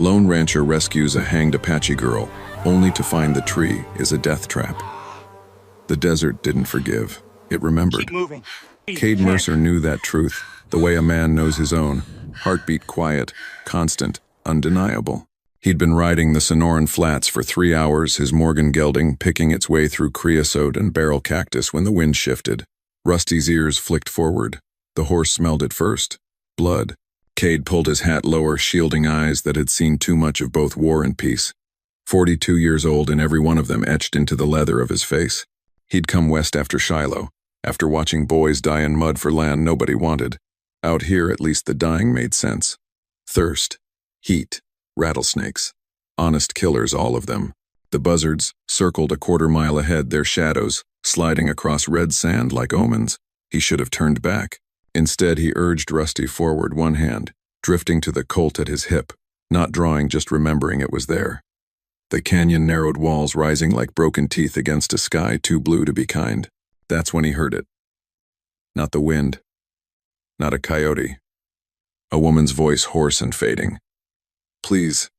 Lone rancher rescues a hanged Apache girl, only to find the tree is a death trap. The desert didn't forgive. It remembered. Keep moving. Cade Mercer knew that truth, the way a man knows his own. Heartbeat quiet, constant, undeniable. He'd been riding the Sonoran Flats for 3 hours, his Morgan gelding picking its way through creosote and barrel cactus when the wind shifted. Rusty's ears flicked forward. The horse smelled it first. Blood. Cade pulled his hat lower, shielding eyes that had seen too much of both war and peace. 42 years old, and every one of them etched into the leather of his face. He'd come west after Shiloh, after watching boys die in mud for land nobody wanted. Out here, at least the dying made sense. Thirst. Heat. Rattlesnakes. Honest killers, all of them. The buzzards circled a quarter-mile ahead, their shadows sliding across red sand like omens. He should have turned back. Instead, he urged Rusty forward, one hand, drifting to the Colt at his hip, not drawing, just remembering it was there. The canyon narrowed walls rising like broken teeth against a sky too blue to be kind. That's when he heard it. Not the wind. Not a coyote. A woman's voice, hoarse and fading. Please,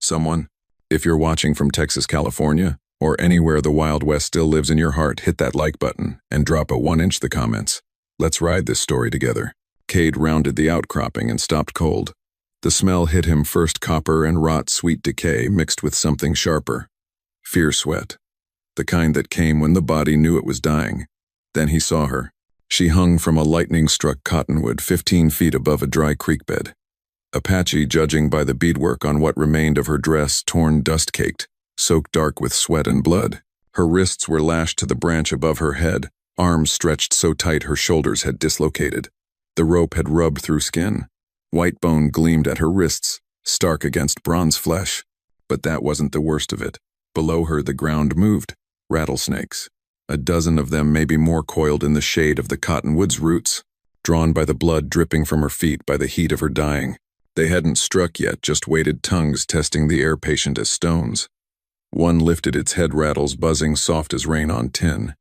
someone, if you're watching from Texas, California, or anywhere the Wild West still lives in your heart, hit that like button and drop a 1-inch the comments. Let's ride this story together. Cade rounded the outcropping and stopped cold. The smell hit him first, copper and rot, sweet decay mixed with something sharper. Fear sweat. The kind that came when the body knew it was dying. Then he saw her. She hung from a lightning-struck cottonwood 15 feet above a dry creek bed. Apache, judging by the beadwork on what remained of her dress, torn, dust-caked, soaked dark with sweat and blood. Her wrists were lashed to the branch above her head, arms stretched so tight her shoulders had dislocated. The rope had rubbed through skin. White bone gleamed at her wrists, stark against bronze flesh. But that wasn't the worst of it. Below her the ground moved. Rattlesnakes. A dozen of them, maybe more, coiled in the shade of the cottonwood's roots, drawn by the blood dripping from her feet by the heat of her dying. They hadn't struck yet, just waited, tongues testing the air patient as stones. One lifted its head, rattles buzzing soft as rain on tin.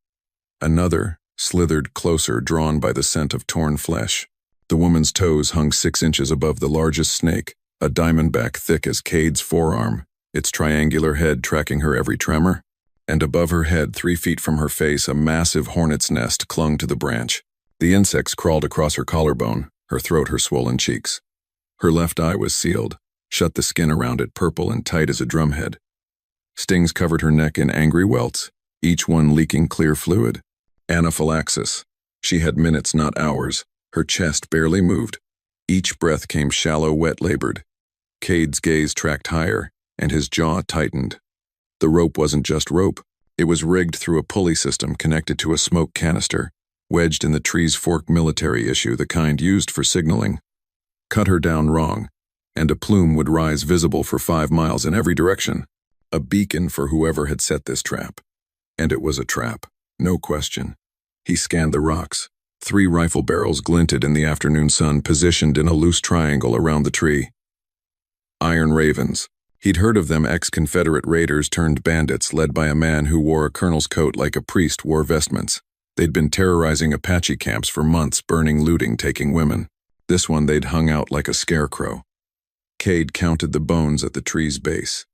Another slithered closer, drawn by the scent of torn flesh. The woman's toes hung 6 inches above the largest snake, a diamondback thick as Cade's forearm, its triangular head tracking her every tremor. And above her head, 3 feet from her face, a massive hornet's nest clung to the branch. The insects crawled across her collarbone, her throat, her swollen cheeks. Her left eye was sealed, shut, the skin around it purple and tight as a drumhead. Stings covered her neck in angry welts, each one leaking clear fluid. Anaphylaxis. She had minutes, not hours. Her chest barely moved. Each breath came shallow, wet, labored. Cade's gaze tracked higher, and his jaw tightened. The rope wasn't just rope. It was rigged through a pulley system connected to a smoke canister, wedged in the tree's fork, military issue, the kind used for signaling. Cut her down wrong, and a plume would rise visible for 5 miles in every direction. A beacon for whoever had set this trap. And it was a trap, no question. He scanned the rocks. 3 rifle barrels glinted in the afternoon sun, positioned in a loose triangle around the tree. Iron Ravens. He'd heard of them, ex-Confederate raiders turned bandits led by a man who wore a colonel's coat like a priest wore vestments. They'd been terrorizing Apache camps for months, burning, looting, taking women. This one they'd hung out like a scarecrow. Cade counted the bones at the tree's base.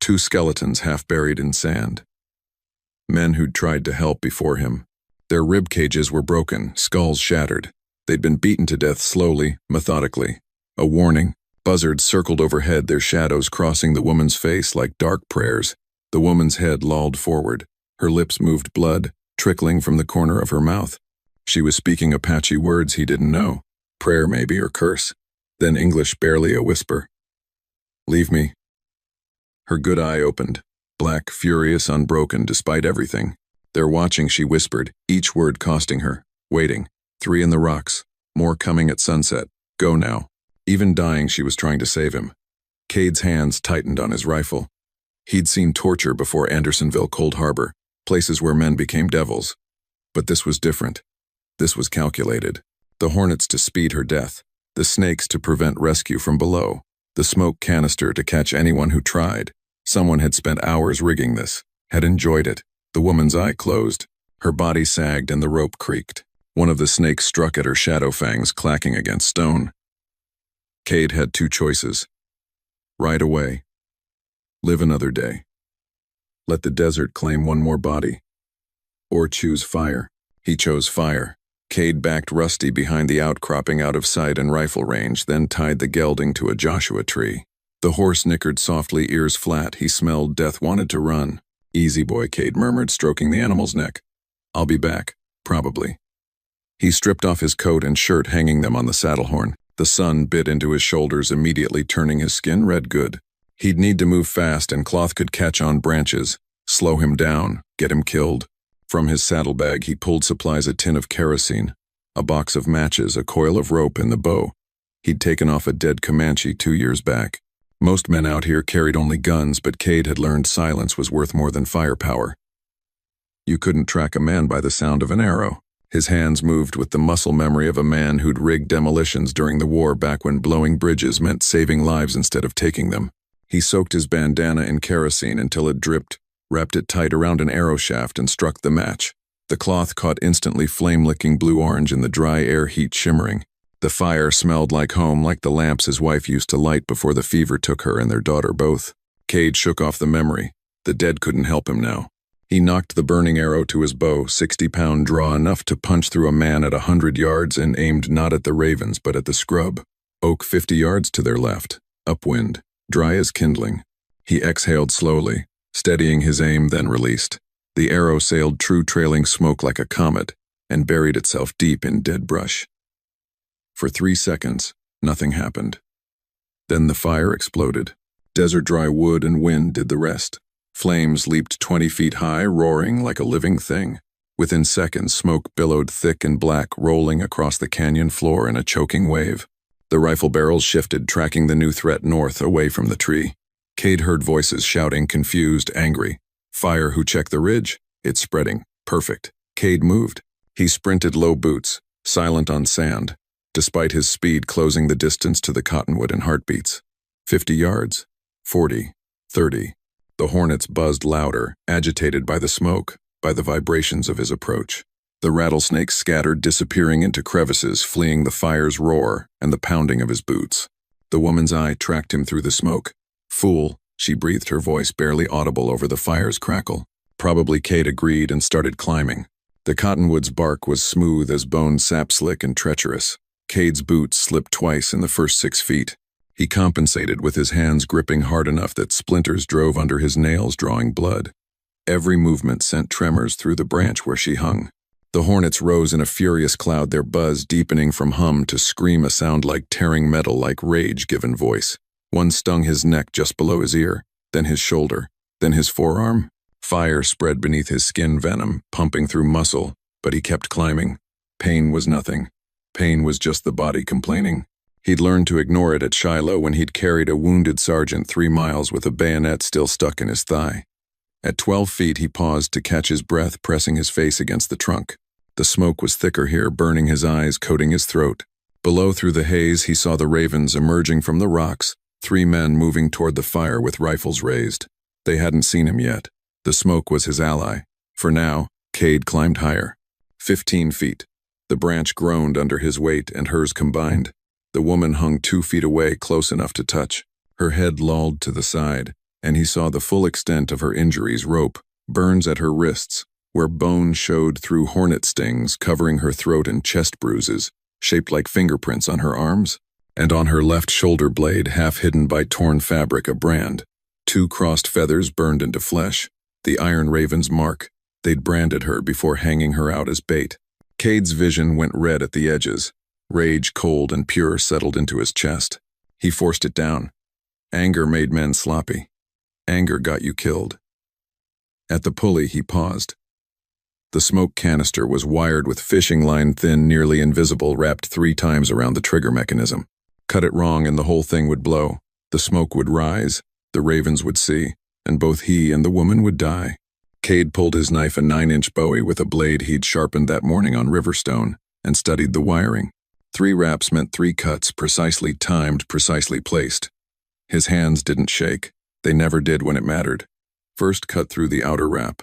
2 skeletons half buried in sand. Men who'd tried to help before him. Their rib cages were broken, skulls shattered. They'd been beaten to death slowly, methodically. A warning. Buzzards circled overhead, their shadows crossing the woman's face like dark prayers. The woman's head lolled forward. Her lips moved, blood trickling from the corner of her mouth. She was speaking Apache words he didn't know. Prayer maybe, or curse. Then English, barely a whisper. Leave me. Her good eye opened. Black, furious, unbroken despite everything. They're watching, she whispered, each word costing her. Waiting. 3 in the rocks. More coming at sunset. Go now. Even dying, she was trying to save him. Cade's hands tightened on his rifle. He'd seen torture before Andersonville, Cold Harbor, places where men became devils. But this was different. This was calculated. The hornets to speed her death. The snakes to prevent rescue from below. The smoke canister to catch anyone who tried. Someone had spent hours rigging this, had enjoyed it. The woman's eye closed. Her body sagged and the rope creaked. One of the snakes struck at her, shadow fangs clacking against stone. Cade had 2 choices. Right away. Live another day. Let the desert claim one more body. Or choose fire. He chose fire. Cade backed Rusty behind the outcropping out of sight and rifle range, then tied the gelding to a Joshua tree. The horse nickered softly, ears flat. He smelled death, wanted to run. Easy boy, Cade murmured, stroking the animal's neck. I'll be back, probably. He stripped off his coat and shirt, hanging them on the saddle horn. The sun bit into his shoulders, immediately turning his skin red good. He'd need to move fast, and cloth could catch on branches, slow him down, get him killed. From his saddlebag he pulled supplies: a tin of kerosene, a box of matches, a coil of rope, and the bow. He'd taken off a dead Comanche 2 years back. Most men out here carried only guns, but Cade had learned silence was worth more than firepower. You couldn't track a man by the sound of an arrow. His hands moved with the muscle memory of a man who'd rigged demolitions during the war, back when blowing bridges meant saving lives instead of taking them. He soaked his bandana in kerosene until it dripped, wrapped it tight around an arrow shaft, and struck the match. The cloth caught instantly, flame-licking blue-orange in the dry air heat shimmering. The fire smelled like home, like the lamps his wife used to light before the fever took her and their daughter both. Cade shook off the memory. The dead couldn't help him now. He knocked the burning arrow to his bow, 60-pound draw, enough to punch through a man at 100 yards, and aimed not at the ravens but at the scrub. Oak 50 yards to their left, upwind, dry as kindling. He exhaled slowly, steadying his aim, then released. The arrow sailed true, trailing smoke like a comet, and buried itself deep in dead brush. For 3 seconds, nothing happened. Then the fire exploded. Desert dry wood and wind did the rest. Flames leaped 20 feet high, roaring like a living thing. Within seconds, smoke billowed thick and black, rolling across the canyon floor in a choking wave. The rifle barrels shifted, tracking the new threat north, away from the tree. Cade heard voices shouting, confused, angry. Fire, who checked the ridge? It's spreading. Perfect. Cade moved. He sprinted, low boots, silent on sand, despite his speed closing the distance to the cottonwood in heartbeats. 50 yards. 40. 30. The hornets buzzed louder, agitated by the smoke, by the vibrations of his approach. The rattlesnakes scattered, disappearing into crevices, fleeing the fire's roar and the pounding of his boots. The woman's eye tracked him through the smoke. Fool, she breathed, her voice barely audible over the fire's crackle. Probably, Cade agreed and started climbing. The cottonwood's bark was smooth as bone, sap-slick and treacherous. Cade's boots slipped twice in the first 6 feet. He compensated with his hands gripping hard enough that splinters drove under his nails, drawing blood. Every movement sent tremors through the branch where she hung. The hornets rose in a furious cloud, their buzz deepening from hum to scream, a sound like tearing metal, like rage given voice. One stung his neck just below his ear, then his shoulder, then his forearm. Fire spread beneath his skin, venom pumping through muscle, but he kept climbing. Pain was nothing. Pain was just the body complaining. He'd learned to ignore it at Shiloh when he'd carried a wounded sergeant 3 miles with a bayonet still stuck in his thigh. At 12 feet, he paused to catch his breath, pressing his face against the trunk. The smoke was thicker here, burning his eyes, coating his throat. Below, through the haze, he saw the ravens emerging from the rocks, 3 men moving toward the fire with rifles raised. They hadn't seen him yet. The smoke was his ally. For now, Cade climbed higher. 15 feet. The branch groaned under his weight and hers combined. The woman hung 2 feet away, close enough to touch. Her head lolled to the side, and he saw the full extent of her injuries: rope, burns at her wrists, where bone showed through hornet stings, covering her throat, and chest bruises, shaped like fingerprints on her arms, and on her left shoulder blade, half hidden by torn fabric, a brand. 2 crossed feathers burned into flesh, the iron raven's mark. They'd branded her before hanging her out as bait. Cade's vision went red at the edges. Rage, cold and pure, settled into his chest. He forced it down. Anger made men sloppy. Anger got you killed. At the pulley, he paused. The smoke canister was wired with fishing line, thin, nearly invisible, wrapped 3 times around the trigger mechanism. Cut it wrong and the whole thing would blow. The smoke would rise, the ravens would see, and both he and the woman would die. Cade pulled his knife, a 9-inch Bowie with a blade he'd sharpened that morning on Riverstone, and studied the wiring. 3 wraps meant 3 cuts, precisely timed, precisely placed. His hands didn't shake. They never did when it mattered. First cut through the outer wrap.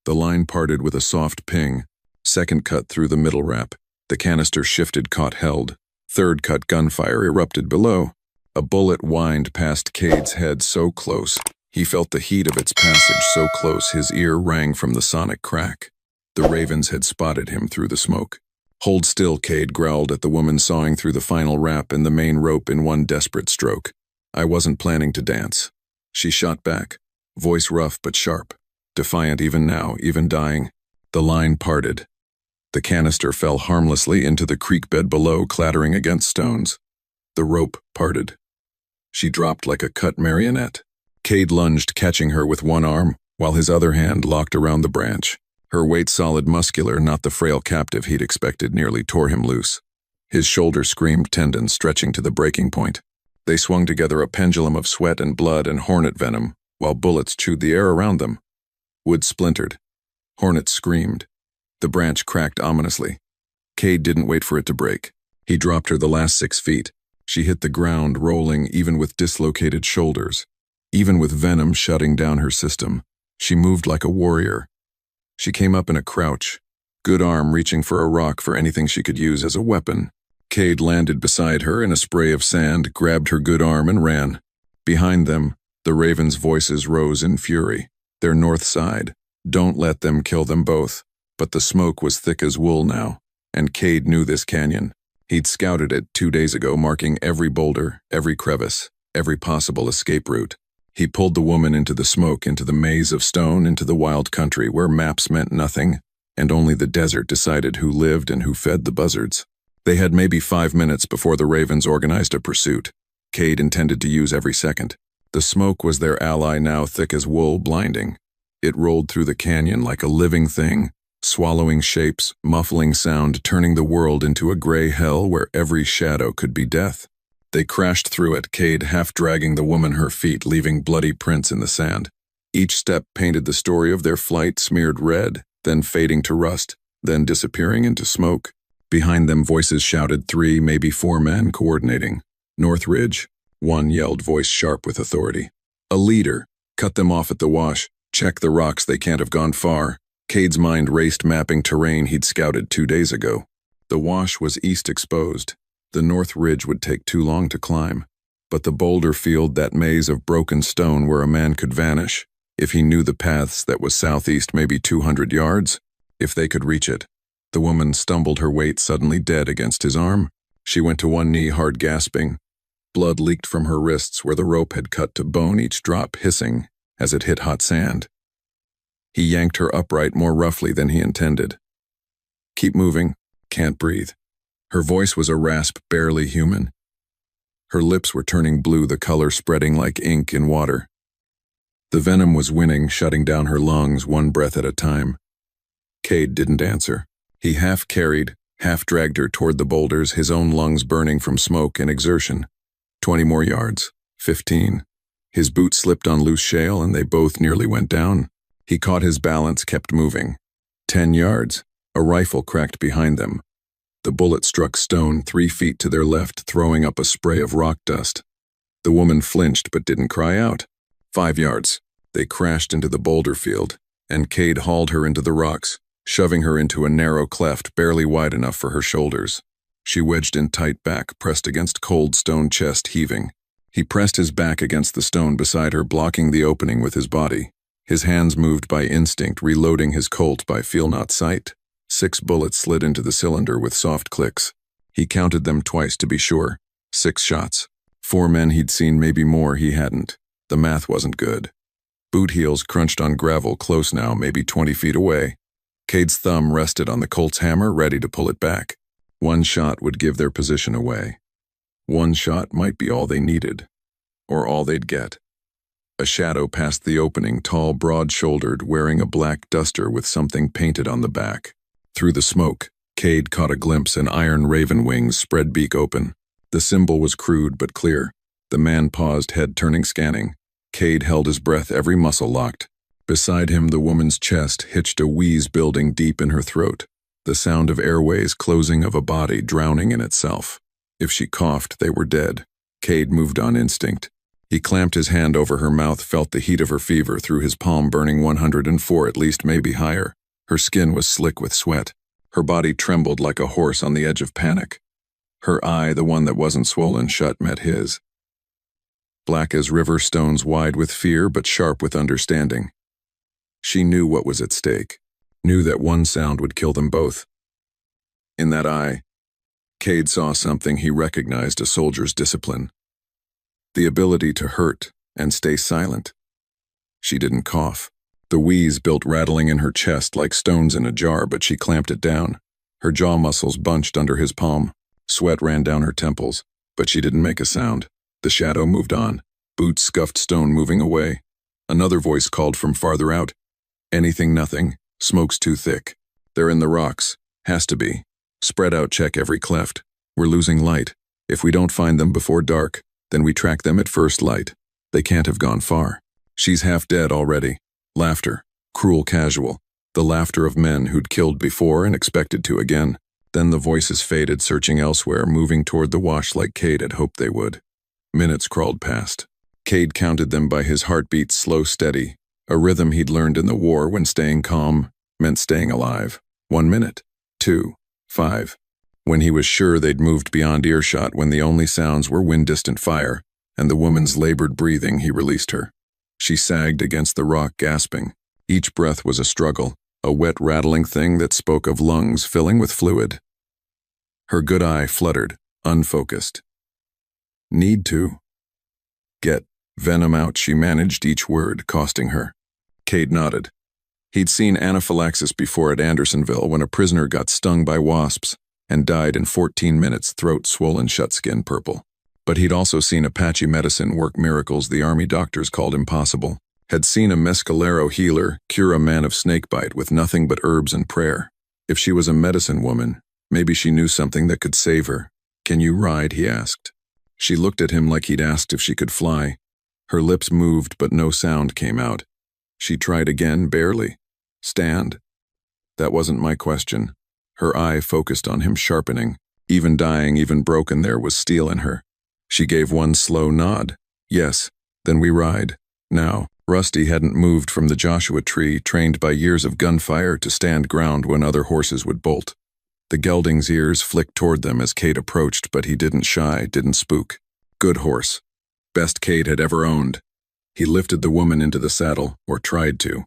The line parted with a soft ping. Second cut through the middle wrap. The canister shifted, caught, held. Third cut, gunfire erupted below. A bullet whined past Cade's head so close, he felt the heat of its passage so close his ear rang from the sonic crack. The ravens had spotted him through the smoke. "Hold still," Cade growled at the woman sawing through the final wrap and the main rope in one desperate stroke. "I wasn't planning to dance." She shot back, voice rough but sharp, defiant even now, even dying. The line parted. The canister fell harmlessly into the creek bed below, clattering against stones. The rope parted. She dropped like a cut marionette. Cade lunged, catching her with one arm, while his other hand locked around the branch. Her weight solid, muscular, not the frail captive he'd expected, nearly tore him loose. His shoulder screamed, tendons stretching to the breaking point. They swung together, a pendulum of sweat and blood and hornet venom, while bullets chewed the air around them. Wood splintered. Hornets screamed. The branch cracked ominously. Cade didn't wait for it to break. He dropped her the last 6 feet. She hit the ground, rolling even with dislocated shoulders. Even with venom shutting down her system, she moved like a warrior. She came up in a crouch, good arm reaching for a rock, for anything she could use as a weapon. Cade landed beside her in a spray of sand, grabbed her good arm and ran. Behind them, the ravens' voices rose in fury. Their north side. Don't let them kill them both. But the smoke was thick as wool now, and Cade knew this canyon. He'd scouted it 2 days ago, marking every boulder, every crevice, every possible escape route. He pulled the woman into the smoke, into the maze of stone, into the wild country where maps meant nothing, and only the desert decided who lived and who fed the buzzards. They had maybe 5 minutes before the ravens organized a pursuit. Cade intended to use every second. The smoke was their ally now, thick as wool, blinding. It rolled through the canyon like a living thing, swallowing shapes, muffling sound, turning the world into a gray hell where every shadow could be death. They crashed through it, Cade half dragging the woman her feet, leaving bloody prints in the sand. Each step painted the story of their flight, smeared red, then fading to rust, then disappearing into smoke. Behind them, voices shouted, 3, maybe 4 men coordinating. "North Ridge," one yelled, voice sharp with authority. "A leader. Cut them off at the wash. Check the rocks, they can't have gone far." Cade's mind raced, mapping terrain he'd scouted 2 days ago. The wash was east exposed. The north ridge would take too long to climb. But the boulder field, that maze of broken stone where a man could vanish, if he knew the paths, that was southeast, maybe 200 yards, if they could reach it. The woman stumbled, her weight suddenly dead against his arm. She went to one knee, hard gasping. Blood leaked from her wrists where the rope had cut to bone, each drop hissing as it hit hot sand. He yanked her upright more roughly than he intended. "Keep moving. Can't breathe." Her voice was a rasp, barely human. Her lips were turning blue, the color spreading like ink in water. The venom was winning, shutting down her lungs, one breath at a time. Cade didn't answer. He half carried, half dragged her toward the boulders, his own lungs burning from smoke and exertion. 20 more yards. 15. His boot slipped on loose shale and they both nearly went down. He caught his balance, kept moving. 10 yards. A rifle cracked behind them. The bullet struck stone 3 feet to their left, throwing up a spray of rock dust. The woman flinched but didn't cry out. 5 yards. They crashed into the boulder field, and Cade hauled her into the rocks, shoving her into a narrow cleft barely wide enough for her shoulders. She wedged in tight back, pressed against cold stone, chest heaving. He pressed his back against the stone beside her, blocking the opening with his body. His hands moved by instinct, reloading his Colt by feel not sight. 6 bullets slid into the cylinder with soft clicks. He counted them twice to be sure. 6 shots. 4 men he'd seen, maybe more he hadn't. The math wasn't good. Boot heels crunched on gravel close now, maybe 20 feet away. Cade's thumb rested on the Colt's hammer, ready to pull it back. One shot would give their position away. One shot might be all they needed, or all they'd get. A shadow passed the opening, tall, broad-shouldered, wearing a black duster with something painted on the back. Through the smoke, Cade caught a glimpse, an iron raven wings, spread beak open. The symbol was crude but clear. The man paused, head turning, scanning. Cade held his breath, every muscle locked. Beside him, the woman's chest hitched, a wheeze building deep in her throat. The sound of airways closing, of a body drowning in itself. If she coughed, they were dead. Cade moved on instinct. He clamped his hand over her mouth, felt the heat of her fever through his palm, burning 104 at least, maybe higher. Her skin was slick with sweat. Her body trembled like a horse on the edge of panic. Her eye, the one that wasn't swollen shut, met his. black as river stones, wide with fear but sharp with understanding. She knew what was at stake, knew that one sound would kill them both. In that eye, Cade saw something he recognized: a soldier's discipline. The ability to hurt and stay silent. She didn't cough. The wheeze built rattling in her chest like stones in a jar, but she clamped it down. Her jaw muscles bunched under his palm. Sweat ran down her temples, but she didn't make a sound. The shadow moved on. Boots scuffed stone, moving away. Another voice called from farther out. Anything, nothing. Smoke's too thick. They're in the rocks. Has to be. Spread out, check every cleft. We're losing light. If we don't find them before dark, then we track them at first light. They can't have gone far. She's half dead already. Laughter. Cruel, casual. The laughter of men who'd killed before and expected to again. Then the voices faded, searching elsewhere, moving toward the wash like Cade had hoped they would. Minutes crawled past. Cade counted them by his heartbeat, slow, steady. A rhythm he'd learned in the war when staying calm meant staying alive. 1 minute. 2. 5. When he was sure they'd moved beyond earshot, when the only sounds were wind-distant fire and the woman's labored breathing, he released her. She sagged against the rock, gasping. Each breath was a struggle, a wet, rattling thing that spoke of lungs filling with fluid. Her good eye fluttered, unfocused. Need to get venom out, she managed each word, costing her. Cade nodded. He'd seen anaphylaxis before at Andersonville, when a prisoner got stung by wasps and died in 14 minutes, throat swollen shut, skin purple. But he'd also seen Apache medicine work miracles the army doctors called impossible. Had seen a mescalero healer cure a man of snakebite with nothing but herbs and prayer. If she was a medicine woman, maybe she knew something that could save her. Can you ride? He asked. She looked at him like he'd asked if she could fly. Her lips moved, but no sound came out. She tried again, barely. Stand. That wasn't my question. Her eye focused on him, sharpening. Even dying, even broken, there was steel in her. She gave one slow nod. Yes, then we ride. Now. Rusty hadn't moved from the Joshua tree, trained by years of gunfire to stand ground when other horses would bolt. The gelding's ears flicked toward them as Cade approached, but he didn't shy, didn't spook. Good horse. Best Cade had ever owned. He lifted the woman into the saddle, or tried to.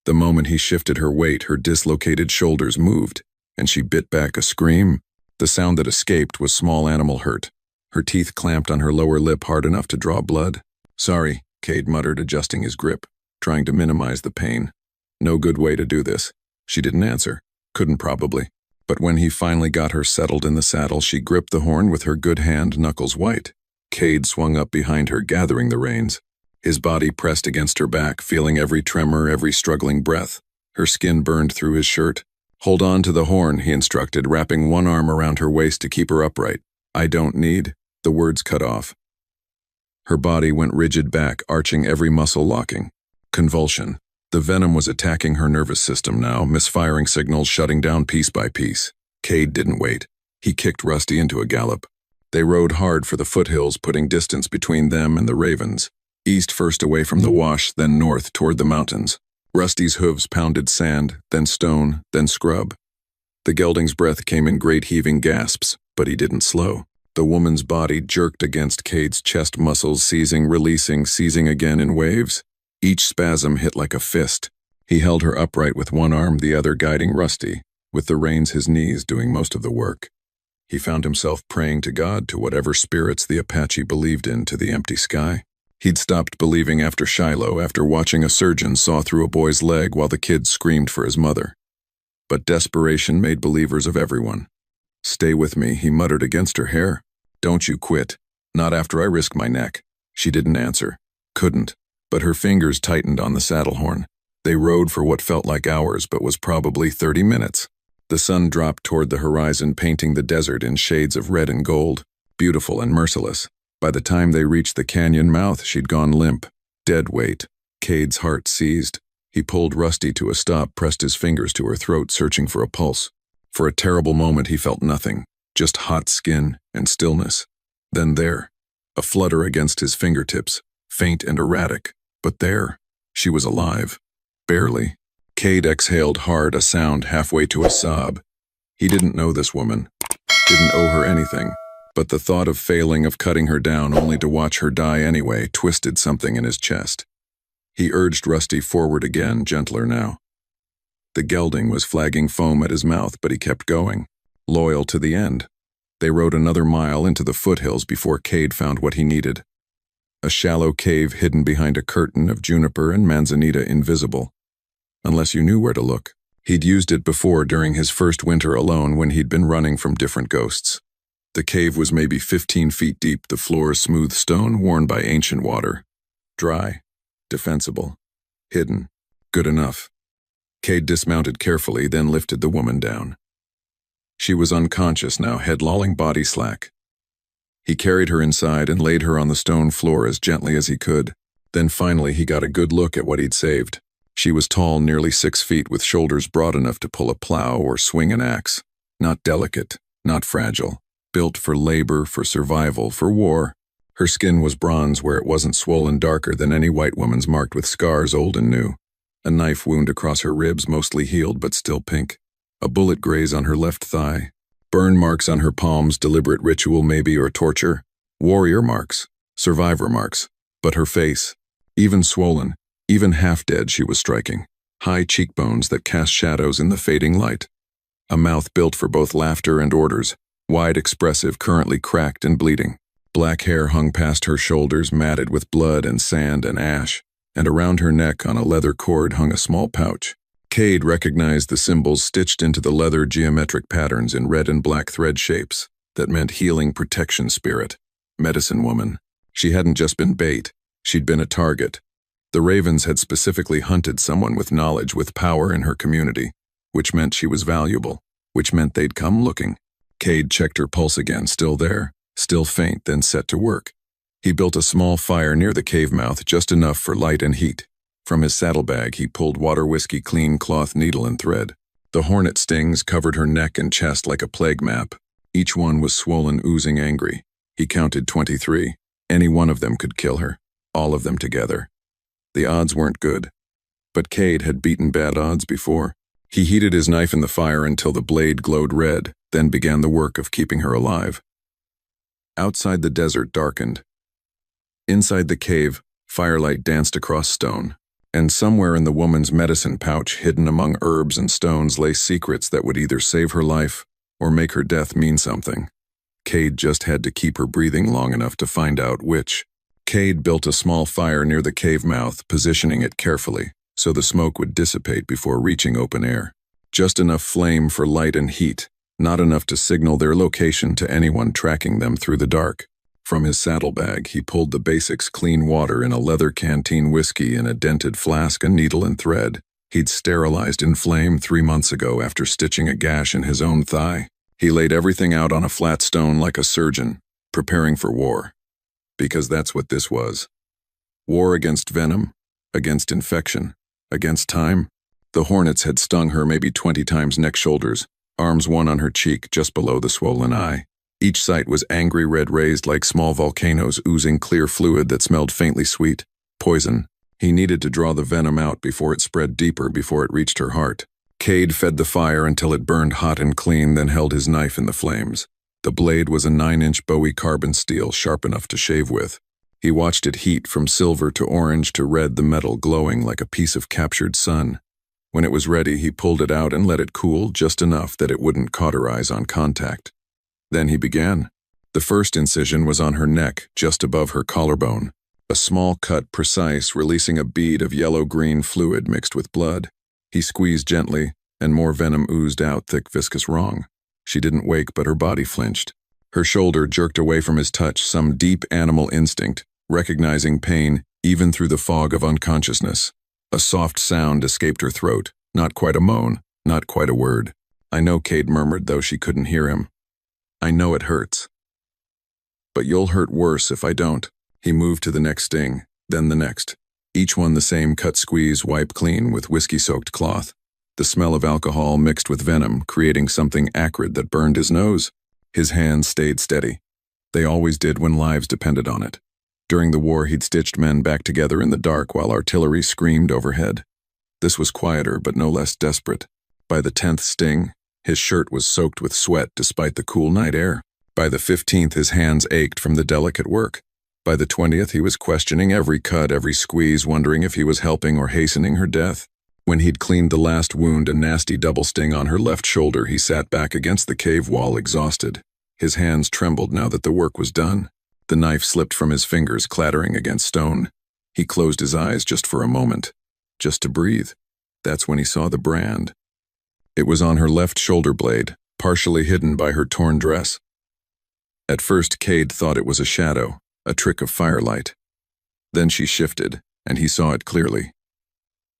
The moment he shifted her weight, her dislocated shoulders moved, and she bit back a scream. The sound that escaped was small animal hurt. Her teeth clamped on her lower lip hard enough to draw blood. Sorry, Cade muttered, adjusting his grip, trying to minimize the pain. No good way to do this. She didn't answer. Couldn't probably. But when he finally got her settled in the saddle, she gripped the horn with her good hand, knuckles white. Cade swung up behind her, gathering the reins. His body pressed against her back, feeling every tremor, every struggling breath. Her skin burned through his shirt. Hold on to the horn, he instructed, wrapping one arm around her waist to keep her upright. I don't need. The words cut off. Her body went rigid back, arching, every muscle locking. Convulsion. The venom was attacking her nervous system now, misfiring signals shutting down piece by piece. Cade didn't wait. He kicked Rusty into a gallop. They rode hard for the foothills, putting distance between them and the ravens. East first away from the wash, then north toward the mountains. Rusty's hooves pounded sand, then stone, then scrub. The gelding's breath came in great heaving gasps, but he didn't slow. The woman's body jerked against Cade's chest muscles, seizing, releasing, seizing again in waves. Each spasm hit like a fist. He held her upright with one arm, the other guiding Rusty, with the reins his knees doing most of the work. He found himself praying to God, to whatever spirits the Apache believed in, to the empty sky. He'd stopped believing after Shiloh, after watching a surgeon saw through a boy's leg while the kid screamed for his mother. But desperation made believers of everyone. Stay with me, he muttered against her hair. Don't you quit. Not after I risk my neck. She didn't answer. Couldn't. But her fingers tightened on the saddle horn. They rode for what felt like hours, but was probably 30 minutes. The sun dropped toward the horizon, painting the desert in shades of red and gold, beautiful and merciless. By the time they reached the canyon mouth, she'd gone limp. Dead weight. Cade's heart seized. He pulled Rusty to a stop, pressed his fingers to her throat, searching for a pulse. For a terrible moment he felt nothing, just hot skin and stillness. Then there, a flutter against his fingertips, faint and erratic, but there, she was alive. Barely. Cade exhaled hard, a sound halfway to a sob. He didn't know this woman, didn't owe her anything, But the thought of failing, of cutting her down only to watch her die anyway, twisted something in his chest. He urged Rusty forward again, gentler now. The gelding was flagging foam at his mouth, but he kept going, loyal to the end. They rode another mile into the foothills before Cade found what he needed. A shallow cave hidden behind a curtain of juniper and manzanita invisible. Unless you knew where to look. He'd used it before during his first winter alone when he'd been running from different ghosts. The cave was maybe 15 feet deep, the floor smooth stone worn by ancient water. Dry, defensible, hidden, good enough. Cade dismounted carefully, then lifted the woman down. She was unconscious now, head lolling, body slack. He carried her inside and laid her on the stone floor as gently as he could. Then finally he got a good look at what he'd saved. She was tall, nearly 6 feet, with shoulders broad enough to pull a plow or swing an axe. Not delicate, not fragile. Built for labor, for survival, for war. Her skin was bronze where it wasn't swollen, darker than any white woman's, marked with scars old and new. A knife wound across her ribs, mostly healed but still pink. A bullet graze on her left thigh. Burn marks on her palms, deliberate ritual maybe, or torture. Warrior marks, survivor marks. But her face, even swollen, even half-dead, she was striking. High cheekbones that cast shadows in the fading light. A mouth built for both laughter and orders. Wide, expressive, currently cracked and bleeding. Black hair hung past her shoulders, matted with blood and sand and ash, and around her neck on a leather cord hung a small pouch. Cade recognized the symbols stitched into the leather, geometric patterns in red and black thread shapes that meant healing, protection, spirit. Medicine woman. She hadn't just been bait, she'd been a target. The Ravens had specifically hunted someone with knowledge, with power in her community, which meant she was valuable, which meant they'd come looking. Cade checked her pulse again, still there, still faint, then set to work. He built a small fire near the cave mouth, just enough for light and heat. From his saddlebag he pulled water whiskey, clean cloth, needle and thread. The hornet stings covered her neck and chest like a plague map. Each one was swollen, oozing, angry. He counted 23. Any one of them could kill her. All of them together. The odds weren't good. But Cade had beaten bad odds before. He heated his knife in the fire until the blade glowed red, then began the work of keeping her alive. Outside, the desert darkened. Inside the cave, firelight danced across stone. And somewhere in the woman's medicine pouch, hidden among herbs and stones, lay secrets that would either save her life or make her death mean something. Cade just had to keep her breathing long enough to find out which. Cade built a small fire near the cave mouth, positioning it carefully so the smoke would dissipate before reaching open air. Just enough flame for light and heat, not enough to signal their location to anyone tracking them through the dark. From his saddlebag, he pulled the basics: clean water in a leather canteen, whiskey in a dented flask, a needle and thread. He'd sterilized in flame 3 months ago after stitching a gash in his own thigh. He laid everything out on a flat stone like a surgeon, preparing for war. Because that's what this was. War against venom, against infection, against time. The hornets had stung her maybe 20 times, neck, shoulders, arms, one on her cheek just below the swollen eye. Each site was angry red, raised like small volcanoes, oozing clear fluid that smelled faintly sweet. Poison. He needed to draw the venom out before it spread deeper, before it reached her heart. Cade fed the fire until it burned hot and clean, then held his knife in the flames. The blade was a 9-inch Bowie carbon steel, sharp enough to shave with. He watched it heat from silver to orange to red, the metal glowing like a piece of captured sun. When it was ready, he pulled it out and let it cool just enough that it wouldn't cauterize on contact. Then he began. The first incision was on her neck, just above her collarbone. A small cut, precise, releasing a bead of yellow-green fluid mixed with blood. He squeezed gently, and more venom oozed out, thick, viscous, wrong. She didn't wake, but her body flinched. Her shoulder jerked away from his touch, some deep animal instinct, recognizing pain even through the fog of unconsciousness. A soft sound escaped her throat, not quite a moan, not quite a word. "I know," Cade murmured, though she couldn't hear him. "I know it hurts. But you'll hurt worse if I don't." He moved to the next sting, then the next. Each one the same cut, squeeze, wipe clean with whiskey-soaked cloth. The smell of alcohol mixed with venom, creating something acrid that burned his nose. His hands stayed steady. They always did when lives depended on it. During the war, he'd stitched men back together in the dark while artillery screamed overhead. This was quieter, but no less desperate. By the 10th sting, his shirt was soaked with sweat despite the cool night air. By the 15th, his hands ached from the delicate work. By the 20th, he was questioning every cut, every squeeze, wondering if he was helping or hastening her death. When he'd cleaned the last wound, a nasty double sting on her left shoulder, he sat back against the cave wall, exhausted. His hands trembled now that the work was done. The knife slipped from his fingers, clattering against stone. He closed his eyes just for a moment, just to breathe. That's when he saw the brand. It was on her left shoulder blade, partially hidden by her torn dress. At first, Cade thought it was a shadow, a trick of firelight. Then she shifted, and he saw it clearly.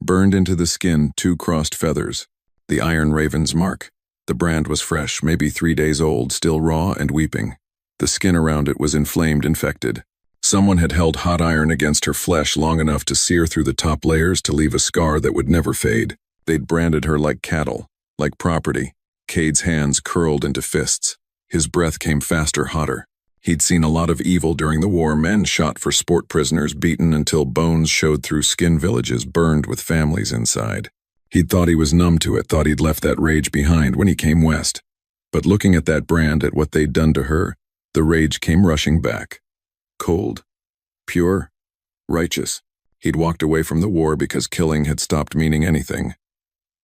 Burned into the skin, 2 crossed feathers, the Iron Raven's mark. The brand was fresh, maybe 3 days old, still raw and weeping. The skin around it was inflamed, infected. Someone had held hot iron against her flesh long enough to sear through the top layers to leave a scar that would never fade. They'd branded her like cattle, like property. Cade's hands curled into fists. His breath came faster, hotter. He'd seen a lot of evil during the war, men shot for sport prisoners, beaten until bones showed through skin, villages burned with families inside. He'd thought he was numb to it, thought he'd left that rage behind when he came west. But looking at that brand, at what they'd done to her, the rage came rushing back. Cold, pure, righteous. He'd walked away from the war because killing had stopped meaning anything.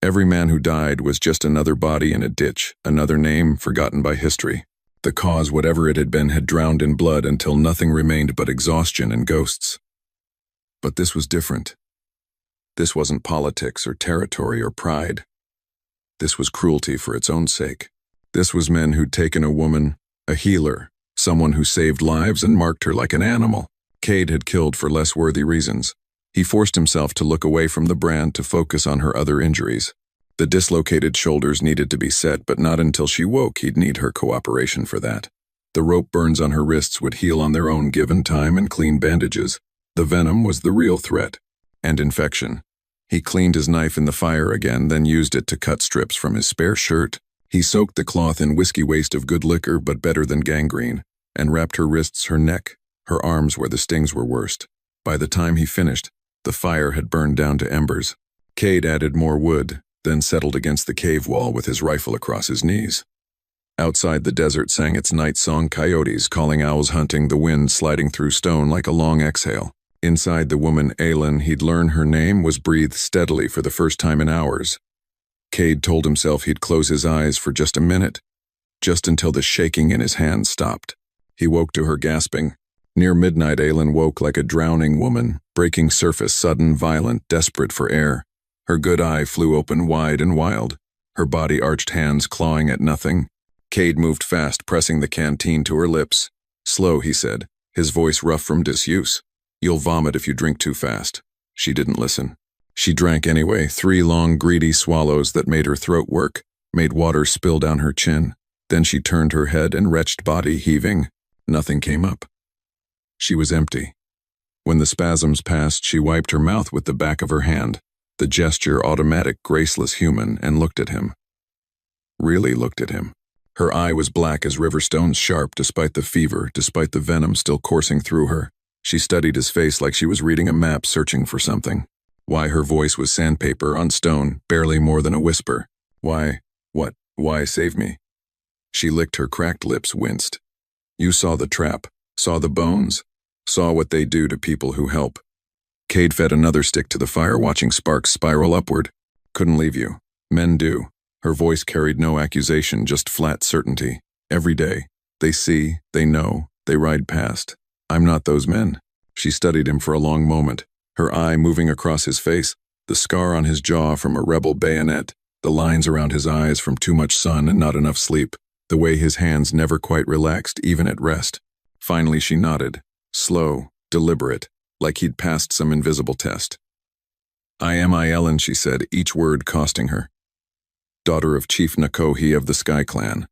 Every man who died was just another body in a ditch, another name forgotten by history. The cause, whatever it had been, had drowned in blood until nothing remained but exhaustion and ghosts. But this was different. This wasn't politics or territory or pride. This was cruelty for its own sake. This was men who'd taken a woman, a healer, someone who saved lives, and marked her like an animal. Cade had killed for less worthy reasons. He forced himself to look away from the brand, to focus on her other injuries. The dislocated shoulders needed to be set, but not until she woke. He'd need her cooperation for that. The rope burns on her wrists would heal on their own, given time and clean bandages. The venom was the real threat. And infection. He cleaned his knife in the fire again, then used it to cut strips from his spare shirt. He soaked the cloth in whiskey waste of good liquor, but better than gangrene, and wrapped her wrists, her neck, her arms where the stings were worst. By the time he finished, the fire had burned down to embers. Cade added more wood, then settled against the cave wall with his rifle across his knees. Outside, the desert sang its night song, coyotes calling, owls hunting, the wind sliding through stone like a long exhale. Inside, the woman, Aylin, he'd learned her name, was breathed steadily for the first time in hours. Cade told himself he'd close his eyes for just a minute, just until the shaking in his hands stopped. He woke to her gasping. Near midnight, Aylin woke like a drowning woman, breaking surface, sudden, violent, desperate for air. Her good eye flew open wide and wild, her body arched, hands clawing at nothing. Cade moved fast, pressing the canteen to her lips. Slow, he said, his voice rough from disuse. You'll vomit if you drink too fast. She didn't listen. She drank anyway, 3 long, greedy swallows that made her throat work, made water spill down her chin. Then she turned her head and wretched body heaving. Nothing came up. She was empty. When the spasms passed, she wiped her mouth with the back of her hand, the gesture automatic, graceless, human, and looked at him. Really looked at him. Her eye was black as river stones, sharp despite the fever, despite the venom still coursing through her. She studied his face like she was reading a map, searching for something. Why, her voice was sandpaper on stone, barely more than a whisper. Why, what, why save me? She licked her cracked lips, winced. You saw the trap, saw the bones, saw what they do to people who help. Cade fed another stick to the fire, watching sparks spiral upward. Couldn't leave you. Men do. Her voice carried no accusation, just flat certainty. Every day. They see, they know, they ride past. I'm not those men. She studied him for a long moment, her eye moving across his face, the scar on his jaw from a rebel bayonet, the lines around his eyes from too much sun and not enough sleep, the way his hands never quite relaxed, even at rest. Finally she nodded, slow, deliberate, like he'd passed some invisible test. I am Ellen, she said, each word costing her. Daughter of Chief Nakohi of the Sky Clan.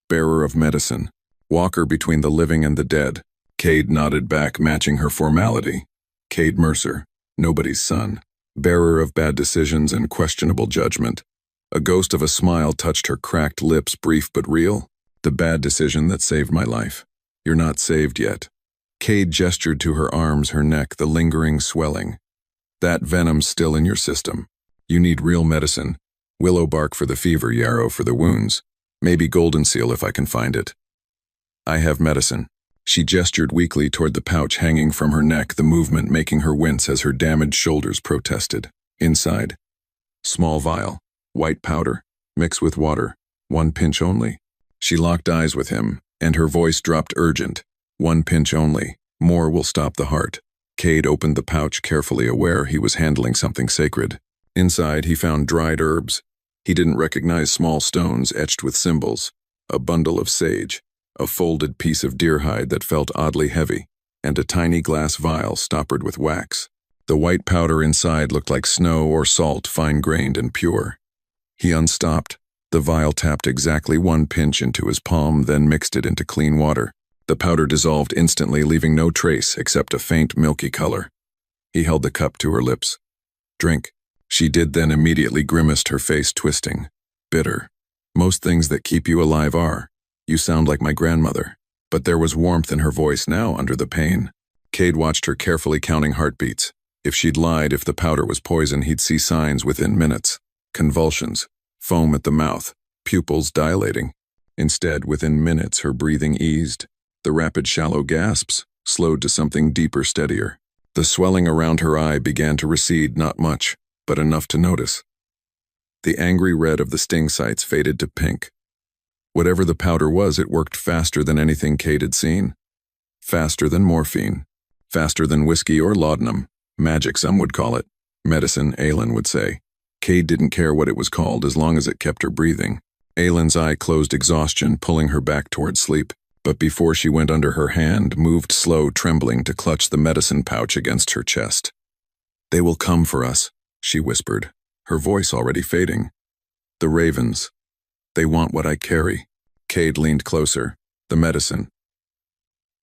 Bearer of medicine. Walker between the living and the dead. Cade nodded back, matching her formality. Cade Mercer, nobody's son. Bearer of bad decisions and questionable judgment. A ghost of a smile touched her cracked lips, brief but real. The bad decision that saved my life. You're not saved yet. Cade gestured to her arms, her neck, the lingering swelling. That venom's still in your system. You need real medicine. Willow bark for the fever, yarrow for the wounds. Maybe golden seal if I can find it. I have medicine. She gestured weakly toward the pouch hanging from her neck, the movement making her wince as her damaged shoulders protested. Inside, small vial, white powder, mixed with water, 1 pinch only. She locked eyes with him, and her voice dropped urgent. 1 pinch only. More will stop the heart. Cade opened the pouch, carefully aware he was handling something sacred. Inside, he found dried herbs. He didn't recognize small stones etched with symbols, a bundle of sage, a folded piece of deer hide that felt oddly heavy, and a tiny glass vial stoppered with wax. The white powder inside looked like snow or salt, fine-grained and pure. He unstopped. The vial tapped exactly 1 pinch into his palm, then mixed it into clean water. The powder dissolved instantly, leaving no trace except a faint milky color. He held the cup to her lips. Drink. She did, then immediately grimaced, her face twisting. Bitter. Most things that keep you alive are. You sound like my grandmother. But there was warmth in her voice now under the pain. Cade watched her carefully, counting heartbeats. If she'd lied, if the powder was poison, he'd see signs within minutes. Convulsions, foam at the mouth, pupils dilating. Instead, within minutes, her breathing eased. The rapid, shallow gasps slowed to something deeper, steadier. The swelling around her eye began to recede, not much, but enough to notice. The angry red of the sting sites faded to pink. Whatever the powder was, it worked faster than anything Cade had seen. Faster than morphine. Faster than whiskey or laudanum. Magic, some would call it. Medicine, Aylin would say. Cade didn't care what it was called as long as it kept her breathing. Aylin's eye closed, exhaustion pulling her back toward sleep. But before she went under, her hand moved slow, trembling, to clutch the medicine pouch against her chest. They will come for us, she whispered, her voice already fading. The ravens. They want what I carry. Cade leaned closer. The medicine.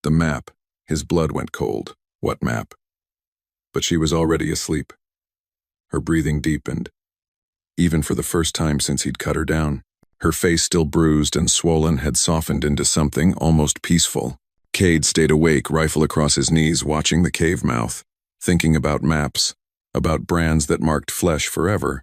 The map. His blood went cold. What map? But she was already asleep. Her breathing deepened. Even for the first time since he'd cut her down. Her face, still bruised and swollen, had softened into something almost peaceful. Cade stayed awake, rifle across his knees, watching the cave mouth, thinking about maps, about brands that marked flesh forever,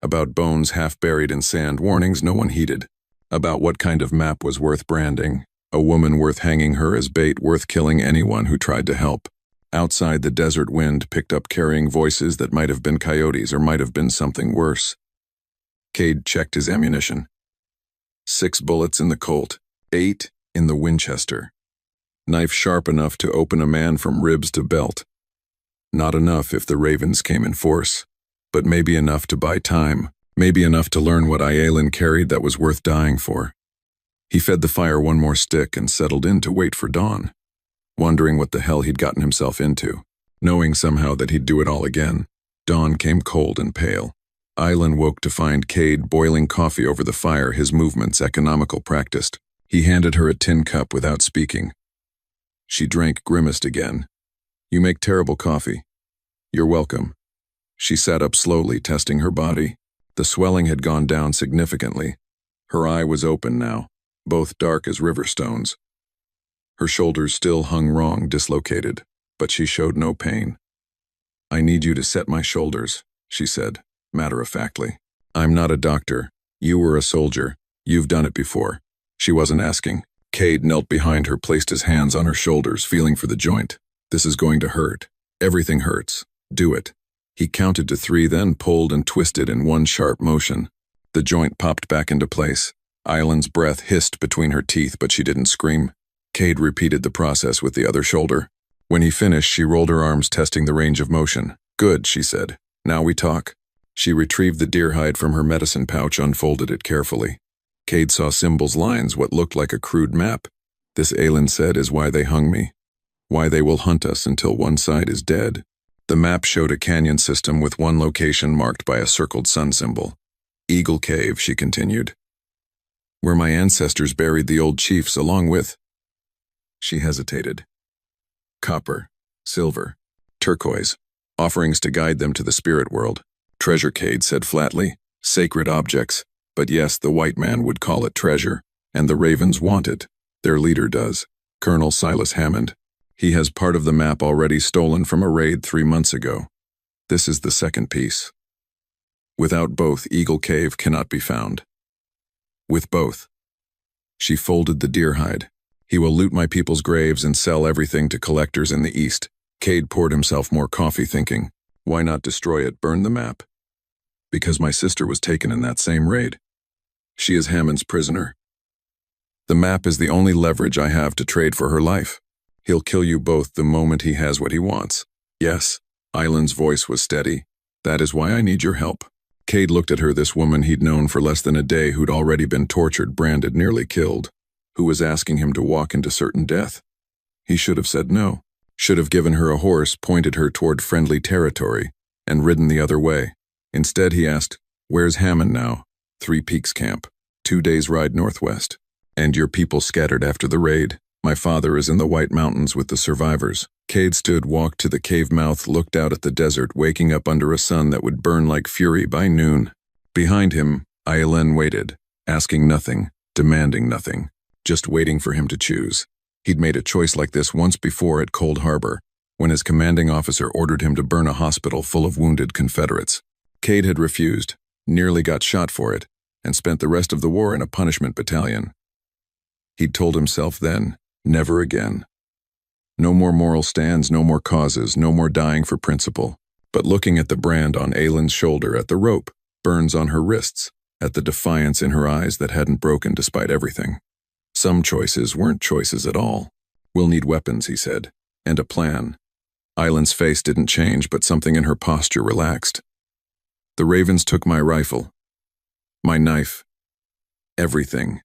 about bones half buried in sand, warnings no one heeded, about what kind of map was worth branding, a woman worth hanging her as bait, worth killing anyone who tried to help. Outside, the desert wind picked up, carrying voices that might have been coyotes or might have been something worse. Cade checked his ammunition. 6 bullets in the Colt, 8 in the Winchester. Knife sharp enough to open a man from ribs to belt. Not enough if the ravens came in force, but maybe enough to buy time, maybe enough to learn what Aylin carried that was worth dying for. He fed the fire 1 more stick and settled in to wait for dawn, wondering what the hell he'd gotten himself into, knowing somehow that he'd do it all again. Dawn came cold and pale. Aylin woke to find Cade boiling coffee over the fire, his movements economical, practiced. He handed her a tin cup without speaking. She drank, grimaced again. You make terrible coffee. You're welcome. She sat up slowly, testing her body. The swelling had gone down significantly. Her eye was open now, both dark as river stones. Her shoulders still hung wrong, dislocated, but she showed no pain. I need you to set my shoulders, she said, matter-of-factly. I'm not a doctor. You were a soldier. You've done it before. She wasn't asking. Cade knelt behind her, placed his hands on her shoulders, feeling for the joint. This is going to hurt. Everything hurts. Do it. He counted to 3, then pulled and twisted in one sharp motion. The joint popped back into place. Aylin's breath hissed between her teeth, but she didn't scream. Cade repeated the process with the other shoulder. When he finished, she rolled her arms, testing the range of motion. Good, she said. Now we talk. She retrieved the deer hide from her medicine pouch, unfolded it carefully. Cade saw symbols, lines, what looked like a crude map. This, Aylin said, is why they hung me. Why they will hunt us until one side is dead. The map showed a canyon system with one location marked by a circled sun symbol. Eagle Cave, she continued. Where my ancestors buried the old chiefs along with... She hesitated. Copper, silver, turquoise, offerings to guide them to the spirit world. Treasure, Cade said flatly. Sacred objects. But yes, the white man would call it treasure, and the ravens want it. Their leader does. Colonel Silas Hammond. He has part of the map already stolen from a raid 3 months ago. This is the second piece. Without both, Eagle Cave cannot be found. With both. She folded the deer hide. He will loot my people's graves and sell everything to collectors in the east. Cade poured himself more coffee, thinking, why not destroy it, burn the map? Because my sister was taken in that same raid. She is Hammond's prisoner. The map is the only leverage I have to trade for her life. He'll kill you both the moment he has what he wants. Yes, Island's voice was steady. That is why I need your help. Cade looked at her, this woman he'd known for less than a day, who'd already been tortured, branded, nearly killed, who was asking him to walk into certain death. He should have said no, should have given her a horse, pointed her toward friendly territory, and ridden the other way. Instead, he asked, where's Hammond now? 3 Peaks Camp, 2 days' ride northwest. And your people scattered after the raid. My father is in the White Mountains with the survivors. Cade stood, walked to the cave mouth, looked out at the desert, waking up under a sun that would burn like fury by noon. Behind him, Aileen waited, asking nothing, demanding nothing, just waiting for him to choose. He'd made a choice like this once before at Cold Harbor, when his commanding officer ordered him to burn a hospital full of wounded Confederates. Cade had refused, nearly got shot for it, and spent the rest of the war in a punishment battalion. He'd told himself then, never again. No more moral stands, no more causes, no more dying for principle. But looking at the brand on Aileen's shoulder, at the rope, burns on her wrists, at the defiance in her eyes that hadn't broken despite everything. Some choices weren't choices at all. We'll need weapons, he said, and a plan. Aileen's face didn't change, but something in her posture relaxed. The Ravens took my rifle, my knife, everything.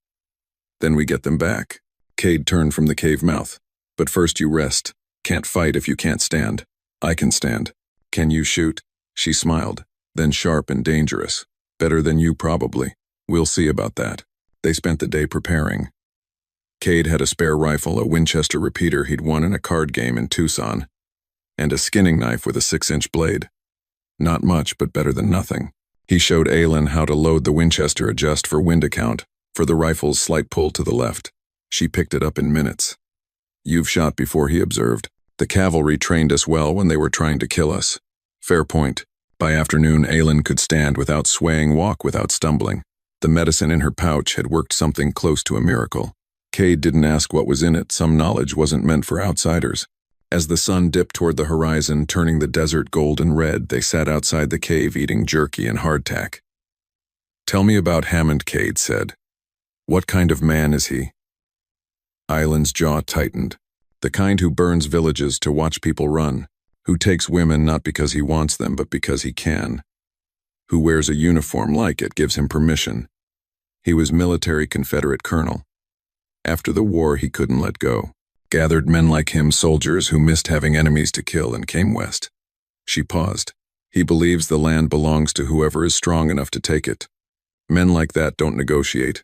Then we get them back. Cade turned from the cave mouth. But first you rest. Can't fight if you can't stand. I can stand. Can you shoot? She smiled, then sharp and dangerous. Better than you probably. We'll see about that. They spent the day preparing. Cade had a spare rifle, a Winchester repeater he'd won in a card game in Tucson, and a skinning knife with a 6-inch blade. Not much, but better than nothing. He showed Aileen how to load the Winchester, adjust for wind account, for the rifle's slight pull to the left. She picked it up in minutes. You've shot before, he observed. The cavalry trained us well when they were trying to kill us. Fair point. By afternoon, Aileen could stand without swaying, walk without stumbling. The medicine in her pouch had worked something close to a miracle. Cade didn't ask what was in it. Some knowledge wasn't meant for outsiders. As the sun dipped toward the horizon, turning the desert golden red, they sat outside the cave eating jerky and hardtack. Tell me about Hammond, Cade said. What kind of man is he? Aileen's jaw tightened. The kind who burns villages to watch people run, who takes women not because he wants them but because he can, who wears a uniform like it gives him permission. He was military Confederate colonel. After the war, he couldn't let go. Gathered men like him, soldiers who missed having enemies to kill, and came west. She paused. He believes the land belongs to whoever is strong enough to take it. Men like that don't negotiate.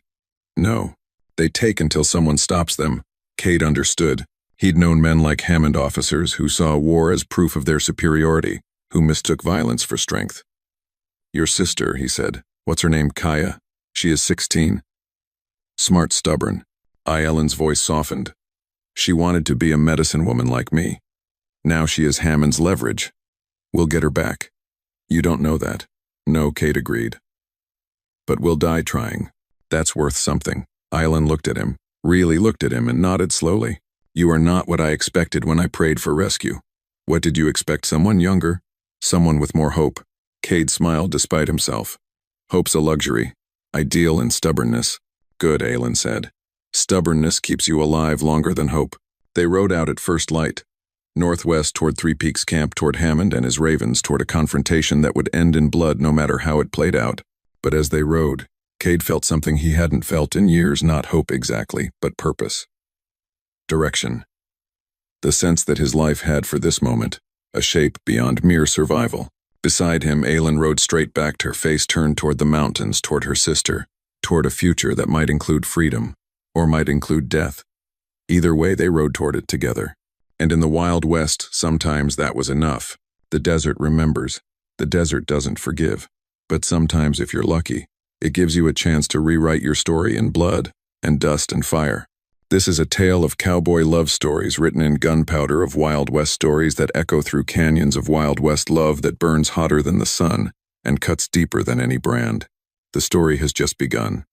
No, they take until someone stops them. Cade understood. He'd known men like Hammond officers who saw war as proof of their superiority, who mistook violence for strength. Your sister, he said. What's her name, Kaya? She is 16. Smart, stubborn. Aileen's voice softened. She wanted to be a medicine woman like me. Now she is Hammond's leverage. We'll get her back. You don't know that. No, Cade agreed. But we'll die trying. That's worth something. Aileen looked at him, really looked at him, and nodded slowly. You are not what I expected when I prayed for rescue. What did you expect, someone younger? Someone with more hope? Cade smiled despite himself. Hope's a luxury. I deal in stubbornness. Good, Aileen said. Stubbornness keeps you alive longer than hope. They rode out at first light, northwest toward 3 Peaks Camp, toward Hammond and his Ravens, toward a confrontation that would end in blood no matter how it played out. But as they rode, Cade felt something he hadn't felt in years, not hope exactly, but purpose. Direction. The sense that his life had for this moment a shape beyond mere survival. Beside him, Aileen rode straight back, her face turned toward the mountains, toward her sister, toward a future that might include freedom, or might include death. Either way, they rode toward it together. And in the Wild West, sometimes that was enough. The desert remembers. The desert doesn't forgive. But sometimes, if you're lucky, it gives you a chance to rewrite your story in blood and dust and fire. This is a tale of cowboy love stories written in gunpowder, of Wild West stories that echo through canyons of Wild West love that burns hotter than the sun and cuts deeper than any brand. The story has just begun.